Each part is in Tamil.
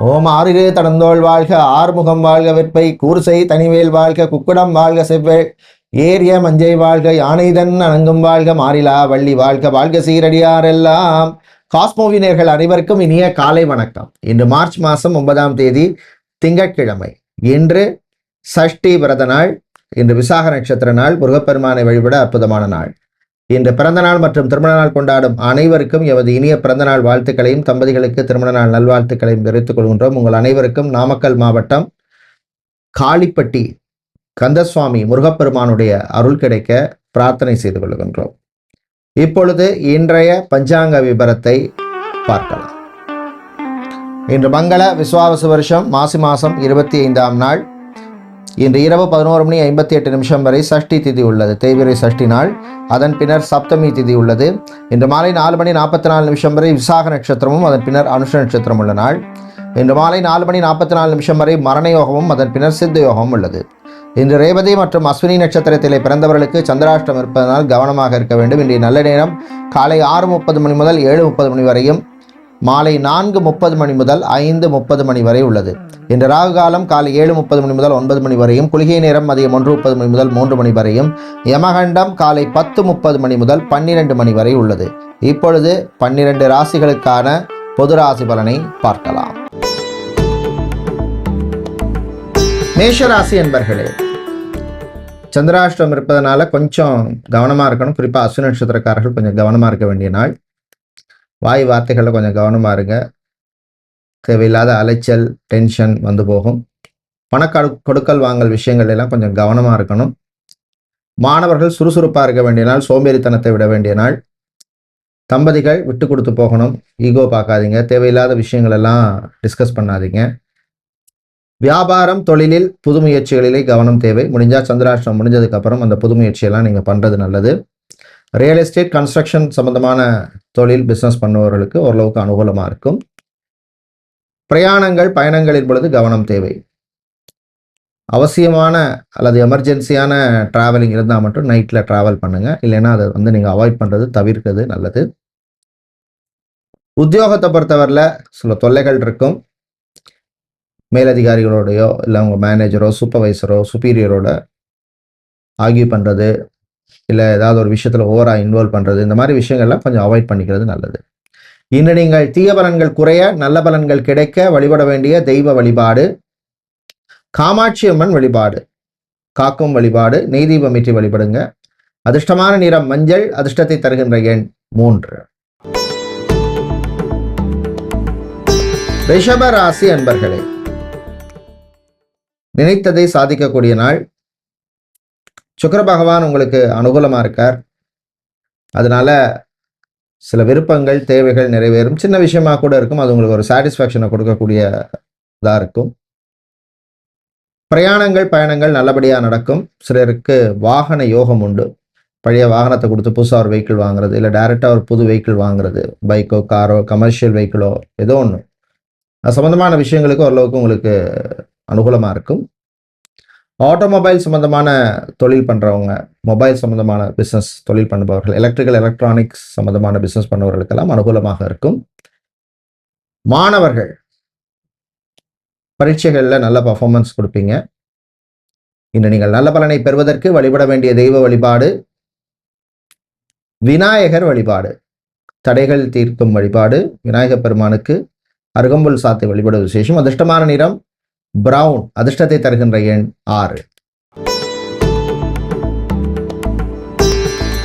ஓம் ஆறிரு தடந்தோள் வாழ்க, ஆறுமுகம் வாழ்க, வெற்பை கூர்சை தனிவேல் வாழ்க, குக்குடம் வாழ்க, செவ்வேள் ஏரிய மஞ்சை வாழ்க, யானைதன் அணங்கும் வாழ்க, மாறிலா வள்ளி வாழ்க, வாழ்க சீரடியாரெல்லாம். காஸ்மோவினர்கள் அனைவருக்கும் இனிய காலை வணக்கம். இன்று மார்ச் மாதம் 9ஆம் தேதி திங்கட்கிழமை. இன்று சஷ்டி விரத நாள். இன்று விசாக நட்சத்திர நாள். முருகப்பெருமானை வழிபட அற்புதமான நாள். இன்று பிறந்த நாள் மற்றும் திருமண நாள் கொண்டாடும் அனைவருக்கும் எமது இனிய பிறந்த நாள் வாழ்த்துக்களையும், தம்பதிகளுக்கு திருமண நாள் நல்வாழ்த்துக்களையும் தெரிவித்துக் கொள்கின்றோம். உங்கள் அனைவருக்கும் நாமக்கல் மாவட்டம் காளிப்பட்டி கந்தசுவாமி முருகப்பெருமானுடைய அருள் கிடைக்க பிரார்த்தனை செய்து கொள்கின்றோம். இப்பொழுது இன்றைய பஞ்சாங்க விபரத்தை பார்க்கலாம். இன்று மங்கள விஸ்வாவசு வருஷம் மாசி மாதம் 25ஆம் நாள். இன்று இரவு 11:58 வரை சஷ்டி திதி உள்ளது, தேய்பிறை சஷ்டி நாள். அதன் பின்னர் சப்தமி திதி உள்ளது. இன்று மாலை 4:44 வரை விசாக நட்சத்திரமும் அதன் பின்னர் அனுஷ நட்சத்திரம் உள்ள நாள். இன்று மாலை 4:44 வரை மரண யோகமும் அதன் பின்னர் சித்த யோகமும் உள்ளது. இன்று ரேவதி மற்றும் அஸ்வினி நட்சத்திரத்திலே பிறந்தவர்களுக்கு சந்திராஷ்டம் இருப்பதனால் கவனமாக இருக்க வேண்டும். இன்றைய நல்ல நேரம் காலை 6:30 முதல் 7:30 வரையும், மாலை 4:30 முதல் 5:30 வரை உள்ளது. இன்று ராகு காலம் காலை 7:30 முதல் 9 வரையும், குளிகை நேரம் மதியம் 1:30 முதல் 3 வரையும், யமகண்டம் காலை 10:30 முதல் 12 வரை உள்ளது. இப்பொழுது 12 ராசிகளுக்கான பொது ராசி பலனை பார்க்கலாம். மேஷராசி என்பர்களே, சந்திராஷ்டம் இருப்பதனால கொஞ்சம் கவனமாக இருக்கணும். குறிப்பாக அஸ்வினி நட்சத்திரக்காரர்கள் கொஞ்சம் கவனமாக இருக்க வேண்டிய நாள். வாய் வார்த்தைகளில் கொஞ்சம் கவனமாக இருங்க. தேவையில்லாத அலைச்சல், டென்ஷன் வந்து போகும். கொடுக்கல் வாங்கல் விஷயங்கள் எல்லாம் கொஞ்சம் கவனமாக இருக்கணும். மாணவர்கள் சுறுசுறுப்பாக இருக்க வேண்டிய நாள், சோம்பேறித்தனத்தை விட வேண்டிய நாள். தம்பதிகள் விட்டு கொடுத்து போகணும். ஈகோ பார்க்காதீங்க. தேவையில்லாத விஷயங்கள் எல்லாம் டிஸ்கஸ் பண்ணாதீங்க. வியாபாரம், தொழிலில் புது முயற்சிகளிலே கவனம் தேவை. முடிஞ்சால் சந்திராஷ்டிரம் முடிஞ்சதுக்கப்புறம் அந்த புது முயற்சியெல்லாம் நீங்கள் பண்ணுறது நல்லது. ரியல் எஸ்டேட், கன்ஸ்ட்ரக்ஷன் சம்பந்தமான தொழில், பிஸ்னஸ் பண்ணுபவர்களுக்கு ஓரளவுக்கு அனுகூலமாக இருக்கும். பிரயாணங்கள், பயணங்களின் பொழுது கவனம் தேவை. அவசியமான அல்லது எமர்ஜென்சியான டிராவலிங் இருந்தால் மட்டும் நைட்டில் ட்ராவல் பண்ணுங்கள். இல்லைன்னா அதை நீங்கள் அவாய்ட் பண்ணுறது, தவிர்க்கிறது நல்லது. உத்தியோகத்தை பொறுத்தவரையில் சில தொல்லைகள் இருக்கும். மேலதிகாரிகளோடையோ இல்லை உங்கள் மேனேஜரோ சூப்பர்வைசரோ சுப்பீரியரோட ஆர்கியூ பண்ணுறது, இல்லை ஏதாவது ஒரு விஷயத்தில் ஓவராக இன்வால்வ் பண்ணுறது, இந்த மாதிரி விஷயங்கள்லாம் கொஞ்சம் அவாய்ட் பண்ணிக்கிறது நல்லது. இன்று நீங்கள் தீய பலன்கள் குறைய, நல்ல பலன்கள் கிடைக்க வழிபட வேண்டிய தெய்வ வழிபாடு காமாட்சி அம்மன் வழிபாடு, காக்கும் வழிபாடு. நெய் தீபம் ஏற்றி வழிபடுங்க. அதிர்ஷ்டமான நிறம் மஞ்சள். அதிர்ஷ்டத்தை தருகின்ற எண் 3. ரிஷப ராசி அன்பர்களே, நினைத்ததை சாதிக்கக்கூடிய நாள். சுக்கிர பகவான் உங்களுக்கு அனுகூலமாக இருக்கார். அதனால சில விருப்பங்கள், தேவைகள் நிறைவேறும். சின்ன விஷயமா கூட இருக்கும். அது உங்களுக்கு ஒரு சாட்டிஸ்ஃபேக்ஷனை கொடுக்கக்கூடியதாக இருக்கும். பிரயாணங்கள், பயணங்கள் நல்லபடியாக நடக்கும். சிலருக்கு வாகன யோகம் உண்டு. பழைய வாகனத்தை கொடுத்து புதுசாக ஒரு வெஹிக்கிள் வாங்குறது, இல்லை டைரெக்டாக ஒரு புது வெஹிக்கிள் வாங்குறது, பைக்கோ காரோ கமர்ஷியல் வெஹிக்கிளோ ஏதோ ஒன்று, அது சம்மந்தமான விஷயங்களுக்கு ஓரளவுக்கு உங்களுக்கு அனுகூலமாக இருக்கும். ஆட்டோமொபைல் சம்மந்தமான தொழில் பண்ணுறவங்க, மொபைல் சம்மந்தமான பிஸ்னஸ் தொழில் பண்ணுபவர்கள், எலக்ட்ரிக்கல் எலக்ட்ரானிக்ஸ் சம்மந்தமான பிஸ்னஸ் பண்ணுபவர்களுக்கெல்லாம் அனுகூலமாக இருக்கும். மாணவர்கள் பரீட்சைகளில் நல்ல பர்ஃபார்மன்ஸ் கொடுப்பீங்க. இன்று நீங்கள் நல்ல பலனை பெறுவதற்கு வழிபட வேண்டிய தெய்வ வழிபாடு விநாயகர் வழிபாடு, தடைகள் தீர்க்கும் வழிபாடு. விநாயகர் பெருமானுக்கு அருகம்புல் சாத்தை வழிபடுவது விசேஷம். அதிர்ஷ்டமான நிறம் பிரவுன். அதிர்ஷ்டத்தை தருகின்ற எண் 6.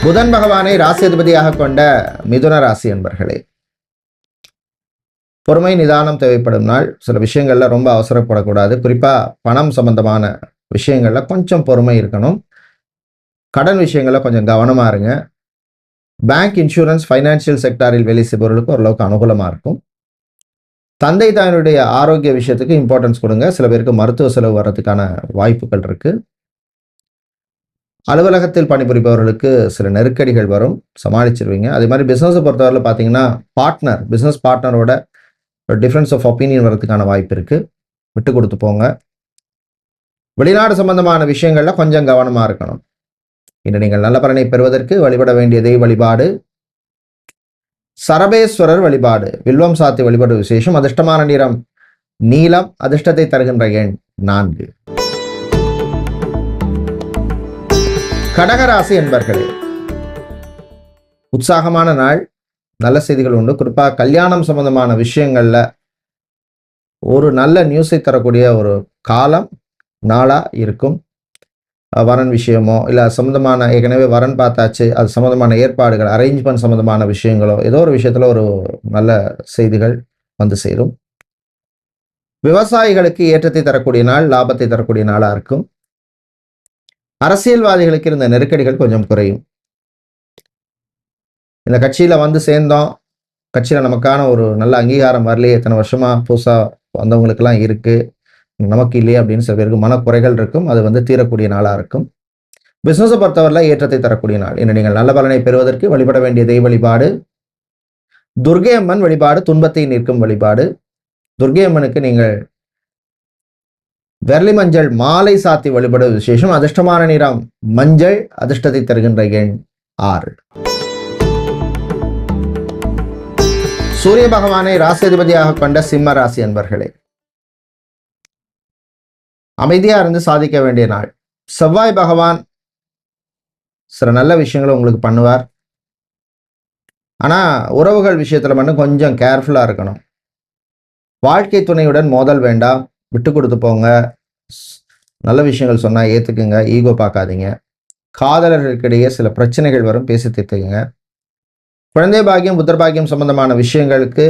புதன் பகவானை ராசி அதிபதியாக கொண்ட மிதுன ராசி என்பர்களே, பொறுமை, நிதானம் தேவைப்படும் நாள். சில விஷயங்கள்ல ரொம்ப அவசரப்படக்கூடாது. குறிப்பா பணம் சம்பந்தமான விஷயங்கள்ல கொஞ்சம் பொறுமை இருக்கணும். கடன் விஷயங்கள்ல கொஞ்சம் கவனமா இருங்க. பேங்க், இன்சூரன்ஸ், ஃபைனான்சியல் செக்டாரில் வேலை செய்பவர்களுக்கு ஓரளவுக்கு அனுகூலமா இருக்கும். தந்தை தாயினுடைய ஆரோக்கிய விஷயத்துக்கு இம்பார்ட்டன்ஸ் கொடுங்க. சில பேருக்கு மருத்துவ செலவு வர்றதுக்கான வாய்ப்புகள் இருக்கு. அலுவலகத்தில் பணிபுரிபவர்களுக்கு சில நெருக்கடிகள் வரும், சமாளிச்சிருவீங்க. அதே மாதிரி பிஸ்னஸை பொறுத்தவரையில் பார்த்தீங்கன்னா பிஸ்னஸ் பார்ட்னரோட டிஃப்ரென்ஸ் ஆஃப் ஒப்பீனியன் வர்றதுக்கான வாய்ப்பு இருக்கு. விட்டு கொடுத்து போங்க. வெளிநாடு சம்பந்தமான விஷயங்கள்ல கொஞ்சம் கவனமாக இருக்கணும். இன்று நீங்கள் நல்ல பலனை பெறுவதற்கு வழிபட வேண்டிய தெய்வ வழிபாடு சரபேஸ்வரர் வழிபாடு, வில்வம் சாத்தி வழிபாடு விசேஷம். அதிர்ஷ்டமான நிறம் நீலம். அதிர்ஷ்டத்தை தருகின்ற எண் 4. கடகராசி என்பர்களே, உற்சாகமான நாள், நல்ல செய்திகள் உண்டு. குறிப்பாக கல்யாணம் சம்பந்தமான விஷயங்கள்ல ஒரு நல்ல நியூஸை தரக்கூடிய ஒரு காலம் நாளா இருக்கும். வரன் விஷயமோ இல்லை சம்மந்தமான ஏற்கனவே வரன் பார்த்தாச்சு, அது சம்மந்தமான ஏற்பாடுகள், அரேஞ்ச்மெண்ட் சம்மந்தமான விஷயங்களோ ஏதோ ஒரு விஷயத்தில் ஒரு நல்ல செய்திகள் வந்து சேரும். விவசாயிகளுக்கு ஏற்றத்தை தரக்கூடிய நாள், லாபத்தை தரக்கூடிய நாளாக இருக்கும். அரசியல்வாதிகளுக்கு இருந்த நெருக்கடிகள் கொஞ்சம் குறையும். இந்த கட்சியில் வந்து சேர்ந்தோம், கட்சியில் நமக்கான ஒரு நல்ல அங்கீகாரம் வரலையே, எத்தனை வருஷமாக புதுசாக வந்தவங்களுக்கெல்லாம் இருக்குது, நமக்கு இல்லையே அப்படின்னு சில பேருக்கு மனக்குறைகள் இருக்கும். அது வந்து தீரக்கூடிய நாளாக இருக்கும். பிஸ்னஸை பொறுத்தவரையில் ஏற்றத்தை தரக்கூடிய நாள். இன்னும் நீங்கள் நல்ல பலனை பெறுவதற்கு வழிபட வேண்டிய தெய்வ வழிபாடு துர்க்கை அம்மன் வழிபாடு, துன்பத்தை நிற்கும் வழிபாடு. துர்க்கை அம்மனுக்கு நீங்கள் வெர்லி மஞ்சள் மாலை சாத்தி வழிபடுவது விசேஷம். அதிர்ஷ்டமான நிறம் மஞ்சள். அதிர்ஷ்டத்தை தருகின்ற எண் 6. சூரிய பகவானை ராசிதிபதியாக கொண்ட சிம்ம ராசி அன்பர்களே, அமைதியா இருந்து சாதிக்க வேண்டிய நாள். செவ்வாய் பகவான் சில நல்ல விஷயங்களை உங்களுக்கு பண்ணுவார். ஆனா உறவுகள் விஷயத்துல மட்டும் கொஞ்சம் கேர்ஃபுல்லா இருக்கணும். வாழ்க்கை துணையுடன் மோதல் வேண்டாம், விட்டு கொடுத்து போங்க. நல்ல விஷயங்கள் சொன்னா ஏத்துக்குங்க, ஈகோ பார்க்காதீங்க. காதலர்களுக்கிடையே சில பிரச்சனைகள் வரும், பேசி தீர்த்துக்குங்க. குழந்தை பாக்கியம், புத்திர பாக்கியம் சம்பந்தமான விஷயங்களுக்கு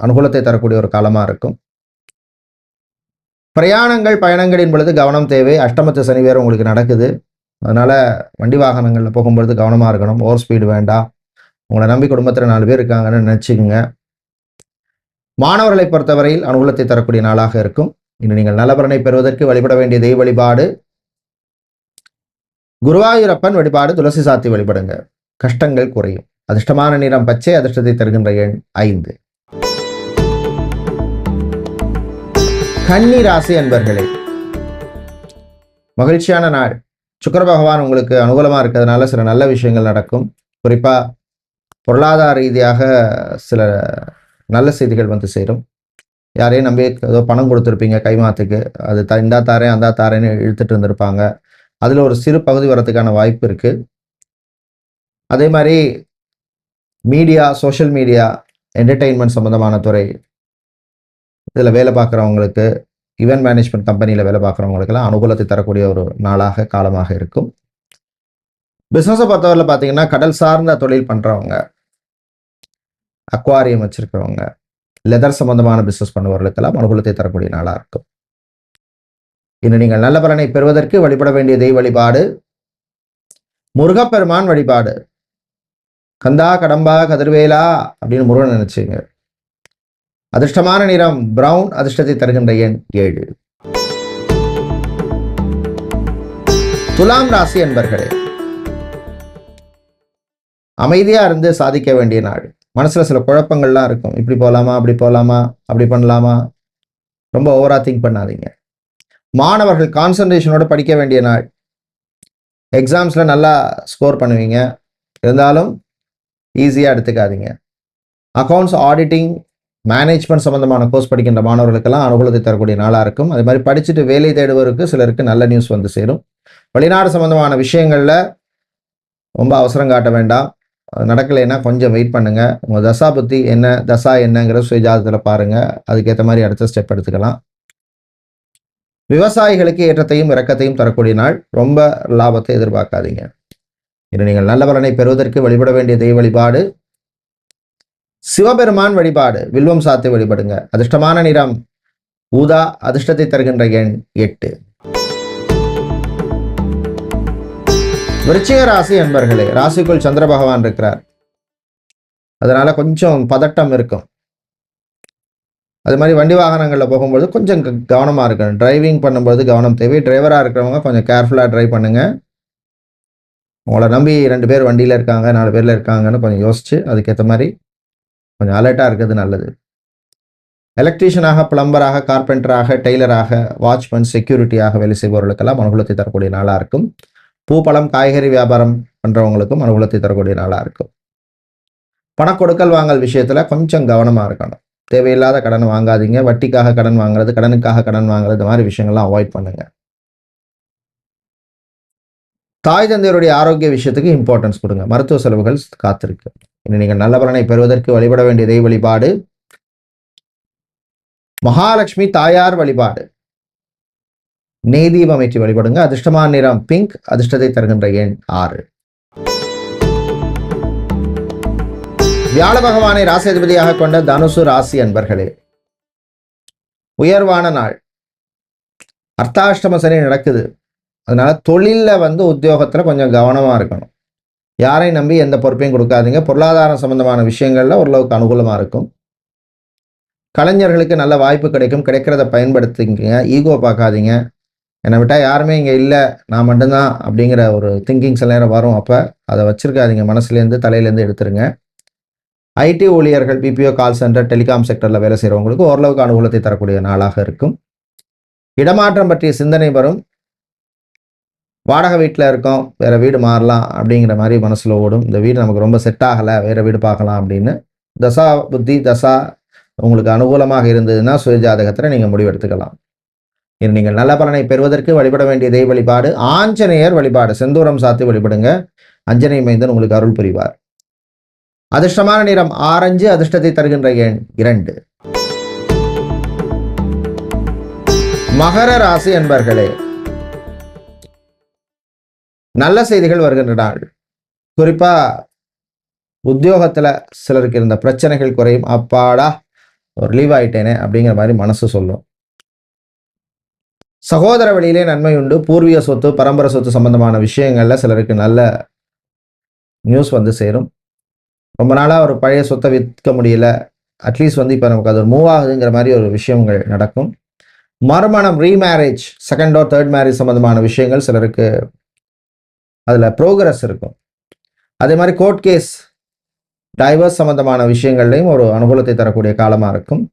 அனுகூலத்தை தரக்கூடிய ஒரு காலமா இருக்கும். பிரயாணங்கள், பயணங்களின் பொழுது கவனம் தேவை. அஷ்டமத்து சனி வேறு உங்களுக்கு நடக்குது. அதனால வண்டி வாகனங்களில் போகும்பொழுது கவனமாக இருக்கணும். ஓவர் ஸ்பீடு வேண்டாம். உங்களை நம்பி குடும்பத்தில் 4 பேர் இருக்காங்கன்னு நினச்சிக்கோங்க. மாணவர்களை பொறுத்தவரையில் அனுகூலத்தை தரக்கூடிய நாளாக இருக்கும். இன்று நீங்கள் நல்ல பலனை பெறுவதற்கு வழிபட வேண்டிய தெய்வ வழிபாடு குருவாயூரப்பன் வழிபாடு. துளசி சாத்தி வழிபடுங்க, கஷ்டங்கள் குறையும். அதிர்ஷ்டமான நிறம் பச்சை. அதிர்ஷ்டத்தை தருகின்ற எண் 5. கன்னி ராசி அன்பர்களே, மகிழ்ச்சியான நாள். சுக்கிர பகவான் உங்களுக்கு அனுகூலமா இருக்கிறதுனால சில நல்ல விஷயங்கள் நடக்கும். குறிப்பா பொருளாதார ரீதியாக சில நல்ல செய்திகள் வந்து சேரும். யாரையும் நம்பி ஏதோ பணம் கொடுத்துருப்பீங்க கைமாத்துக்கு, அது இந்தா தாரேன் அந்த தாரேன்னு இழுத்துட்டு இருந்திருப்பாங்க. அதில் ஒரு சிறு பகுதி வரதுக்கான வாய்ப்பு இருக்கு. அதே மாதிரி மீடியா, சோஷியல் மீடியா, என்டர்டெயின்மெண்ட் சம்பந்தமான துறை, இதில் வேலை பார்க்குறவங்களுக்கு, ஈவென்ட் மேனேஜ்மெண்ட் கம்பெனியில் வேலை பார்க்குறவங்களுக்கெல்லாம் அனுகூலத்தை தரக்கூடிய ஒரு நாளாக, காலமாக இருக்கும். பிஸ்னஸை பொறுத்தவரையில் பார்த்தீங்கன்னா கடல் சார்ந்த தொழில் பண்ணுறவங்க, அக்வாரியம் வச்சிருக்கிறவங்க, லெதர் சம்பந்தமான பிஸ்னஸ் பண்ணுவவர்களுக்கெல்லாம் அனுகூலத்தை தரக்கூடிய நாளாக இருக்கும். இன்னும் நீங்கள் நல்ல பலனை பெறுவதற்கு வழிபட வேண்டிய தெய்வ வழிபாடு முருகப்பெருமான் வழிபாடு. கந்தா கடம்பா கதிர்வேலா அப்படின்னு முருகன் நினைச்சுங்க. அதிர்ஷ்டமான நிறம் பிரவுன். அதிர்ஷ்டத்தை தருகின்ற எண் 7. துலாம் ராசி என்பர்களே, அமைதியா இருந்து சாதிக்க வேண்டிய நாள். மனசுல சில குழப்பங்கள்லாம் இருக்கும். இப்படி போகலாமா, அப்படி போகலாமா, அப்படி பண்ணலாமா, ரொம்ப ஓவரா திங்க் பண்ணாதீங்க. மாணவர்கள் கான்சன்ட்ரேஷனோட படிக்க வேண்டிய நாள். எக்ஸாம்ஸ்ல நல்லா ஸ்கோர் பண்ணுவீங்க, இருந்தாலும் ஈஸியாக எடுத்துக்காதீங்க. அக்கௌண்ட்ஸ், ஆடிட்டிங், மேனேஜ்மெண்ட் சம்பந்தமான கோர்ஸ் படிக்கின்ற மாணவர்களுக்கெல்லாம் அனுகூலத்தை தரக்கூடிய நாளாக இருக்கும். அதே மாதிரி படிச்சுட்டு வேலை தேடுவதற்கு சிலருக்கு நல்ல நியூஸ் வந்து சேரும். வெளிநாடு சம்பந்தமான விஷயங்களில் ரொம்ப அவசரம் காட்ட வேண்டாம். நடக்கலைன்னா கொஞ்சம் வெயிட் பண்ணுங்க. உங்கள் தசா புத்தி என்ன, தசா என்னங்கிற சுயஜாதத்தில் பாருங்க, அதுக்கேற்ற மாதிரி அடுத்த ஸ்டெப் எடுத்துக்கலாம். விவசாயிகளுக்கு ஏற்றத்தையும் இறக்கத்தையும் தரக்கூடிய நாள். ரொம்ப லாபத்தை எதிர்பார்க்காதீங்க. இன்று நீங்கள் நல்ல பலனை பெறுவதற்கு வழிபட வேண்டிய தெய்வ வழிபாடு சிவபெருமான் வழிபாடு. வில்வம் சாத்தி வழிபடுங்க. அதிர்ஷ்டமான நிறம் ஊதா. அதிர்ஷ்டத்தை தருகின்ற எண் 8. விருச்சிக ராசி என்பர்களே, ராசிக்குள் சந்திர பகவான் இருக்கிறார். அதனால கொஞ்சம் பதட்டம் இருக்கும். அது மாதிரி வண்டி வாகனங்களில் போகும்போது கொஞ்சம் கவனமாக இருக்கணும். டிரைவிங் பண்ணும்போது கவனம் தேவை. டிரைவராக இருக்கிறவங்க கொஞ்சம் கேர்ஃபுல்லாக ட்ரைவ் பண்ணுங்க. உங்களை நம்பி 2 பேர் வண்டியில் இருக்காங்க, 4 பேரில் இருக்காங்கன்னு கொஞ்சம் யோசிச்சு அதுக்கேற்ற மாதிரி கொஞ்சம் அலர்ட்டாக இருக்கிறது நல்லது. எலக்ட்ரீஷியனாக, பிளம்பராக, கார்பெண்டராக, டெய்லராக, வாட்ச்மேன், செக்யூரிட்டியாக வேலை செய்பவர்களுக்கெல்லாம் அனுகூலத்தை தரக்கூடிய நாளாக இருக்கும். பூ, பழம், காய்கறி வியாபாரம் பண்ணுறவங்களுக்கும் அனுகூலத்தை தரக்கூடிய நாளாக இருக்கும். பண கொடுக்கல் வாங்கல் விஷயத்தில் கொஞ்சம் கவனமாக இருக்கணும். தேவையில்லாத கடன் வாங்காதீங்க. வட்டிக்காக கடன் வாங்குறது, கடனுக்காக கடன் வாங்குறது, இந்த மாதிரி விஷயங்கள்லாம் அவாய்ட் பண்ணுங்க. தாய் தந்தையருடைய ஆரோக்கிய விஷயத்துக்கு இம்பார்ட்டன்ஸ் கொடுங்க. மருத்துவ செலவுகள் காத்திருக்கு. இனி நீங்கள் நல்ல பலனை பெறுவதற்கு வழிபட வேண்டிய தெய்வ வழிபாடு மகாலட்சுமி தாயார் வழிபாடு. நெய் தீபம் ஏற்றி வழிபடுங்க. அதிர்ஷ்டமான நிறம் பிங்க். அதிர்ஷ்டத்தை தருகின்ற எண் 6. வியாழ பகவானை ராசிதிபதியாக கொண்ட தனுசு ராசி அன்பர்களே, உயர்வான நாள். அர்த்தாஷ்டம சனி நடக்குது. அதனால தொழிலில் உத்தியோகத்தில் கொஞ்சம் கவனமாக இருக்கணும். யாரையும் நம்பி எந்த பொறுப்பையும் கொடுக்காதீங்க. பொருளாதாரம் சம்பந்தமான விஷயங்கள்ல ஓரளவுக்கு அனுகூலமாக இருக்கும். கலைஞர்களுக்கு நல்ல வாய்ப்பு கிடைக்கும். கிடைக்கிறத பயன்படுத்திங்க. ஈகோ பார்க்காதீங்க. என்னை விட்டால் யாருமே இங்கே இல்லை, நான் மட்டும்தான் அப்படிங்கிற ஒரு திங்கிங் சில நேரம் வரும். அப்போ அதை வச்சிருக்காதீங்க. மனசுலேருந்து தலையிலேருந்து எடுத்துருங்க. ஐடி ஊழியர்கள், பிபிஓ, கால் சென்டர், டெலிகாம் செக்டரில் வேலை செய்கிறவங்களுக்கு ஓரளவுக்கு அனுகூலத்தை தரக்கூடிய நாளாக இருக்கும். இடமாற்றம் பற்றிய சிந்தனை வரும். வாடகை வீட்டில் இருக்கோம், வேறு வீடு மாறலாம் அப்படிங்கிற மாதிரி மனசில் ஓடும். இந்த வீடு நமக்கு ரொம்ப செட் ஆகலை, வேறு வீடு பார்க்கலாம் அப்படின்னு. தசா புத்தி தசா உங்களுக்கு அனுகூலமாக இருந்ததுன்னா சுயஜாதகத்தில் நீங்கள் முடிவெடுத்துக்கலாம். இது நீங்கள் நல்ல பலனை பெறுவதற்கு வழிபட வேண்டிய தெய்வ வழிபாடு ஆஞ்சநேயர் வழிபாடு. செந்தூரம் சாத்தி வழிபடுங்க. அஞ்சனை மைந்தன் உங்களுக்கு அருள் புரிவார். அதிர்ஷ்டமான நிறம் ஆரஞ்சு. அதிர்ஷ்டத்தை தருகின்ற எண் 2. மகர ராசி என்பர்களே, நல்ல செய்திகள் வருகின்ற நாள். குறிப்பா உத்தியோகத்துல சிலருக்கு இருந்த பிரச்சனைகள் குறையும். அப்பாடா ஒரு லீவ் ஆயிட்டேனே அப்படிங்கிற மாதிரி மனசு சொல்லும். சகோதர வழியிலே நன்மை உண்டு. பூர்வீக சொத்து, பரம்பரை சொத்து சம்பந்தமான விஷயங்கள்ல சிலருக்கு நல்ல நியூஸ் சேரும். ரொம்ப நாளாக ஒரு பழைய சொத்தை விற்க முடியல, அட்லீஸ்ட் இப்போ நமக்கு அது மூவ் ஆகுதுங்கிற மாதிரி ஒரு விஷயங்கள் நடக்கும். மறுமணம், remarriage, second or third marriage சம்பந்தமான விஷயங்கள் சிலருக்கு அதில் ப்ரோக்ரஸ் இருக்கும். அதே மாதிரி கோர்ட் கேஸ், டைவர்ஸ் சம்பந்தமான விஷயங்கள்லையும் ஒரு அனுகூலத்தை தரக்கூடிய காலமாக இருக்கும்.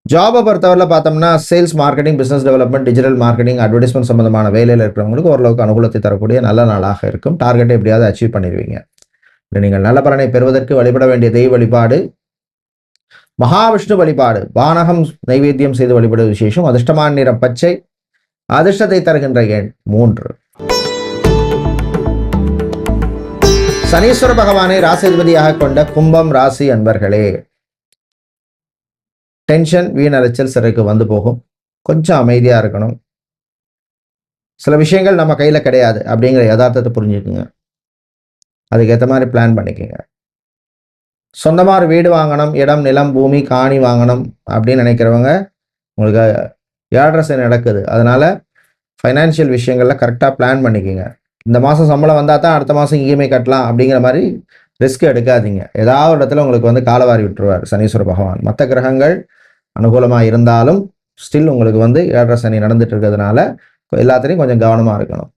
ஜாபை பொறுத்தவரையில் பார்த்தோம்னா sales, marketing, business development, digital marketing, advertisement சம்பந்தமான வேலையில் இருக்கிறவங்களுக்கு ஓரளவுக்கு அனுகூலத்தை தரக்கூடிய நல்ல நாளாக இருக்கும். டார்கெட்டை எப்படியாவது அச்சீவ் பண்ணிடுவீங்க. நீங்கள் நல்ல பலனை பெறுவதற்கு வழிபட வேண்டிய தெய்வ வழிபாடு மகாவிஷ்ணு வழிபாடு. வானகம் நைவேத்தியம் செய்து வழிபடுவது விசேஷம். அதிர்ஷ்டமான நிறம் பச்சை. அதிர்ஷ்டத்தை தருகின்ற எண் 3. சனீஸ்வர பகவானை ராசிதிபதியாக கொண்ட கும்பம் ராசி அன்பர்களே, டென்ஷன், வீண் அலைச்சல் சிறைக்கு போகும். கொஞ்சம் அமைதியா இருக்கணும். சில விஷயங்கள் நம்ம கையில கிடையாது அப்படிங்கிற யதார்த்தத்தை புரிஞ்சுக்குங்க. அதுக்கேற்ற மாதிரி பிளான் பண்ணிக்கோங்க. சொந்தமாக வீடு வாங்கணும், இடம், நிலம், பூமி, காணி வாங்கணும் அப்படின்னு நினைக்கிறவங்க உங்களுக்கு 7.5 சனி நடக்குது. அதனால ஃபைனான்ஷியல் விஷயங்கள்ல கரெக்டாக பிளான் பண்ணிக்கோங்க. இந்த மாதம் சம்பளம் வந்தால் தான் அடுத்த மாதம் இஎம்ஐ கட்டலாம் அப்படிங்கிற மாதிரி ரிஸ்க் எடுக்காதீங்க. ஏதாவது ஒரு இடத்துல உங்களுக்கு காலவாரி விட்டுருவார் சனீஸ்வர பகவான். மற்ற கிரகங்கள் அனுகூலமாக இருந்தாலும் ஸ்டில் உங்களுக்கு 7.5 சனி நடந்துட்டு இருக்கிறதுனால எல்லாத்துலேயும் கொஞ்சம் கவனமாக இருக்கணும்.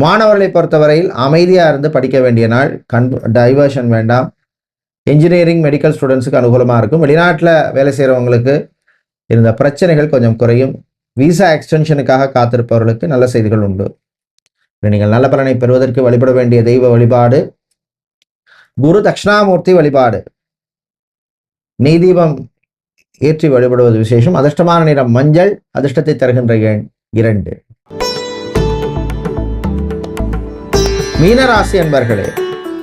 மாணவர்களை பொறுத்தவரையில் அமைதியாக இருந்து படிக்க வேண்டிய நாள். டைவர்ஷன் வேண்டாம். இன்ஜினியரிங், மெடிக்கல் ஸ்டூடெண்ட்ஸுக்கு அனுகூலமாக இருக்கும். வெளிநாட்டில் வேலை செய்கிறவங்களுக்கு இருந்த பிரச்சனைகள் கொஞ்சம் குறையும். விசா எக்ஸ்டென்ஷனுக்காக காத்திருப்பவர்களுக்கு நல்ல செய்திகள் உண்டு. நீங்கள் நல்ல பலனை பெறுவதற்கு வழிபட வேண்டிய தெய்வ வழிபாடு குரு தட்சிணாமூர்த்தி வழிபாடு. நெய் தீபம் ஏற்றி வழிபடுவது விசேஷம். அதிர்ஷ்டமான நிறம் மஞ்சள். அதிர்ஷ்டத்தை தருகின்ற எண் 2. மீனராசி என்பர்களே,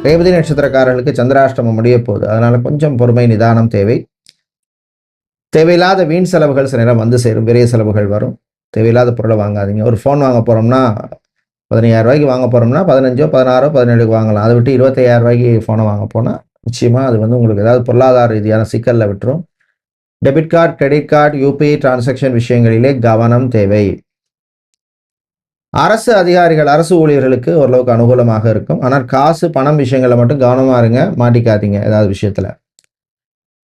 ரேவதி நட்சத்திரக்காரர்களுக்கு சந்திராஷ்டமம் முடிய போகுது. அதனால கொஞ்சம் பொறுமை, நிதானம் தேவை. தேவையில்லாத வீண் செலவுகள் சில நேரம் சேரும். பெரிய செலவுகள் வரும். தேவையில்லாத பொருளை வாங்காதீங்க. ஒரு ஃபோன் வாங்க போறோம்னா 15,000 ரூபாய்க்கு வாங்க போறோம்னா 15, 16, 17 வாங்கலாம். அதை விட்டு 25,000 ரூபாய்க்கு ஃபோனை வாங்க போனால் நிச்சயமா அது உங்களுக்கு ஏதாவது பொருளாதார ரீதியான சிக்கல்ல விட்டுரும். Debit card, credit card, UPI transaction விஷயங்களிலே கவனம் தேவை. அரசு அதிகாரிகள், அரசு ஊழியர்களுக்கு ஓரளவுக்கு அனுகூலமாக இருக்கும். ஆனால் காசு, பணம் விஷயங்களை மட்டும் கவனமா இருங்க. மாட்டிக்காதீங்க ஏதாவது விஷயத்துல.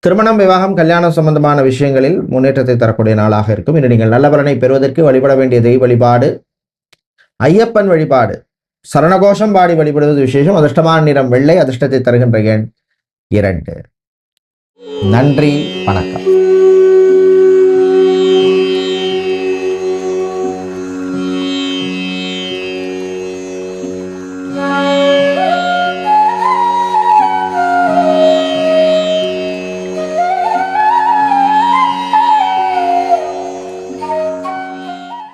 திருமணம், விவாகம், கல்யாணம் சம்பந்தமான விஷயங்களில் முன்னேற்றத்தை தரக்கூடிய நாளாக இருக்கும். இன்று நீங்கள் நல்ல பலனை பெறுவதற்கு வழிபட வேண்டிய தெய்வ வழிபாடு ஐயப்பன் வழிபாடு. சரணகோஷம் பாடி வழிபடுவது விசேஷம். அதிர்ஷ்டமான நிறம் வெள்ளை. அதிர்ஷ்டத்தை தருகின்ற எண் 2. நன்றி, வணக்கம்.